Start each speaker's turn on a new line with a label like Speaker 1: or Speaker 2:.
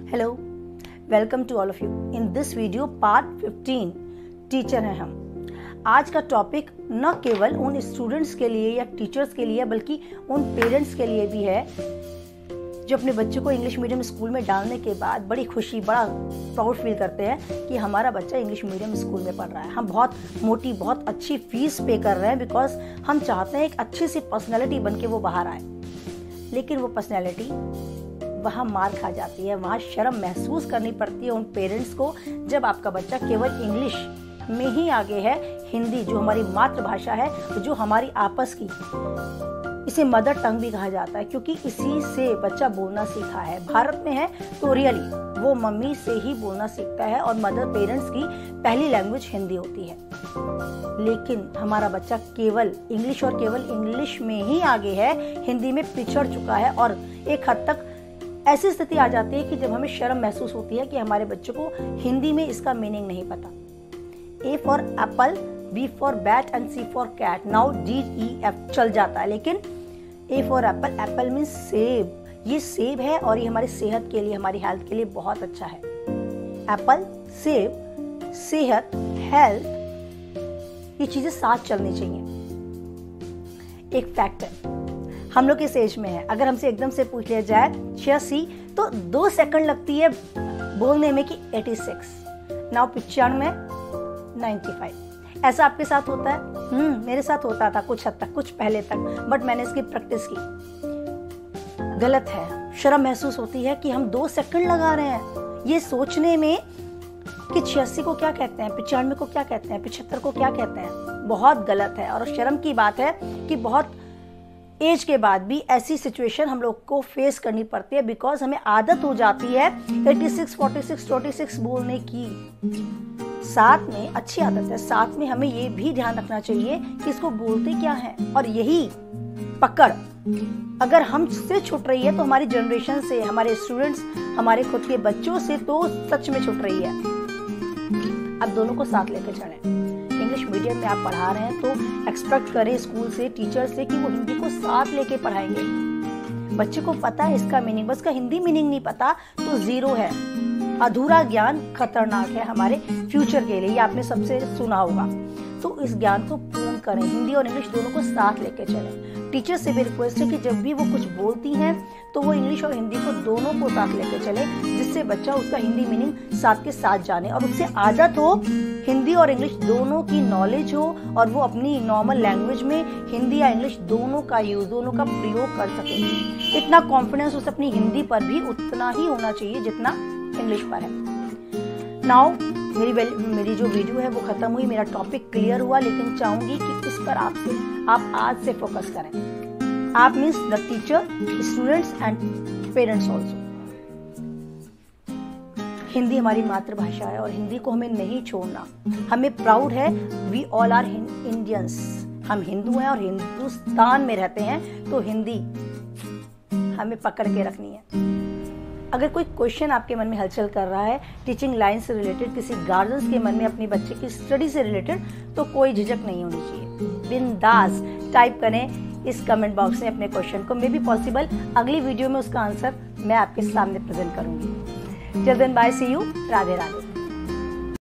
Speaker 1: Hello, welcome to all of you in this video part 15 teacher हैं हम। आज का टॉपिक न केवल उन स्टूडेंट्स के लिए या टीचर्स के लिए बल्कि उन पेरेंट्स के लिए भी है जो अपने बच्चों को इंग्लिश मीडियम स्कूल में डालने के बाद बड़ी खुशी, बड़ा प्राउड फील करते हैं कि हमारा बच्चा इंग्लिश मीडियम स्कूल में पढ़ रहा है। हम बहुत मोटी, बहुत अच्छी फीस पे कर रहे हैं बिकॉज हम चाहते हैं एक अच्छी सी पर्सनैलिटी बन के वो बाहर आए। लेकिन वो पर्सनैलिटी वहाँ मार खा जाती है, वहाँ शर्म महसूस करनी पड़ती है उन पेरेंट्स को जब आपका बच्चा केवल इंग्लिश में ही आगे है। हिंदी जो हमारी मातृभाषा है, जो हमारी आपस की, इसे मदर टंग भी कहा जाता है क्योंकि इसी से बच्चा बोलना सीखा है। भारत में है तो रियली वो मम्मी से ही बोलना सीखता है और मदर पेरेंट्स की पहली लैंग्वेज हिंदी होती है। लेकिन हमारा बच्चा केवल इंग्लिश और केवल इंग्लिश में ही आगे है, हिंदी में पिछड़ चुका है और एक हद तक ऐसी स्थिति आ जाती है कि जब हमें शर्म महसूस होती है कि हमारे बच्चों को हिंदी में इसका मीनिंग नहीं पता। A for apple, B for bat and C for cat, now D E F चल जाता है। लेकिन A for apple, apple means सेब। ये सेब है और ये हमारी सेहत के लिए, हमारी हेल्थ के लिए बहुत अच्छा है। एप्पल, सेब, सेहत, हेल्थ, ये चीजें साथ चलनी चाहिए। एक फैक्ट है, हम लोग इस एज में है, अगर हमसे एकदम से पूछ लिया जाए 86 तो 2 सेकंड लगती है बोलने में कि 86, नाउ 95, 95। ऐसा आपके साथ होता है? मेरे साथ होता था कुछ हद तक, कुछ पहले तक, बट मैंने इसकी प्रैक्टिस की। गलत है, शर्म महसूस होती है कि हम 2 सेकंड लगा रहे हैं ये सोचने में कि 86 को क्या कहते हैं, 95 को क्या कहते हैं, 75 को क्या कहते हैं। बहुत गलत है और शर्म की बात है कि बहुत एज के बाद भी ऐसी सिचुएशन हम लोग को फेस करनी पड़ती है बिकॉज हमें आदत हो जाती है 86, 46, 26 बोलने की। साथ में अच्छी आदत है, साथ में हमें ये भी ध्यान रखना चाहिए कि इसको बोलते क्या है। और यही पकड़ अगर हमसे छूट रही है तो हमारी जनरेशन से, हमारे स्टूडेंट्स, हमारे खुद के बच्चों से तो सच में छूट रही है। अब दोनों को साथ लेकर चलें। इंग्लिश मीडियम में आप पढ़ा रहे हैं तो एक्सपेक्ट करें स्कूल से, टीचर से कि वो हिंदी को साथ लेके पढ़ाएंगे। बच्चे को पता है इसका मीनिंग, बस का हिंदी मीनिंग नहीं पता तो जीरो है। अधूरा ज्ञान खतरनाक है हमारे फ्यूचर के लिए, ये आपने सबसे सुना होगा। तो इस ज्ञान को पूर्ण करें, हिंदी और इंग्लिश दोनों को साथ लेके चलें। टीचर से भी रिक्वेस्ट है कि जब भी वो कुछ बोलती हैं तो वो इंग्लिश और हिंदी को दोनों को साथ लेके चले, जिससे बच्चा उसका हिंदी मीनिंग साथ के साथ जाने और उससे आदत हो, हिंदी और इंग्लिश दोनों की नॉलेज हो और वो अपनी नॉर्मल लैंग्वेज में हिंदी या इंग्लिश दोनों का यूज, दोनों का प्रयोग कर सके। इतना कॉन्फिडेंस उसे अपनी हिंदी पर भी उतना ही होना चाहिए जितना इंग्लिश पर है। नाउ मेरी जो वीडियो है वो खत्म हुई, मेरा टॉपिक क्लियर हुआ, लेकिन चाहूंगी कि इस पर आप आज से फोकस करें। आप means the teacher, students and parents also. Hindi हमारी मातृभाषा है और हिंदी को हमें नहीं छोड़ना। हमें प्राउड है, वी ऑल आर इंडियंस। हम हिंदू हैं और हिंदुस्तान में रहते हैं, तो हिंदी हमें पकड़ के रखनी है। अगर कोई क्वेश्चन आपके मन में हलचल कर रहा है टीचिंग लाइन से रिलेटेड, किसी गार्जियंस के मन में अपने बच्चे की स्टडी से रिलेटेड, तो कोई झिझक नहीं होनी चाहिए। बिंदास टाइप करें इस कमेंट बॉक्स में अपने क्वेश्चन को। मे बी पॉसिबल अगली वीडियो में उसका आंसर मैं आपके सामने प्रेजेंट करूंगी। Till then bye, see you, Radhe Radhe.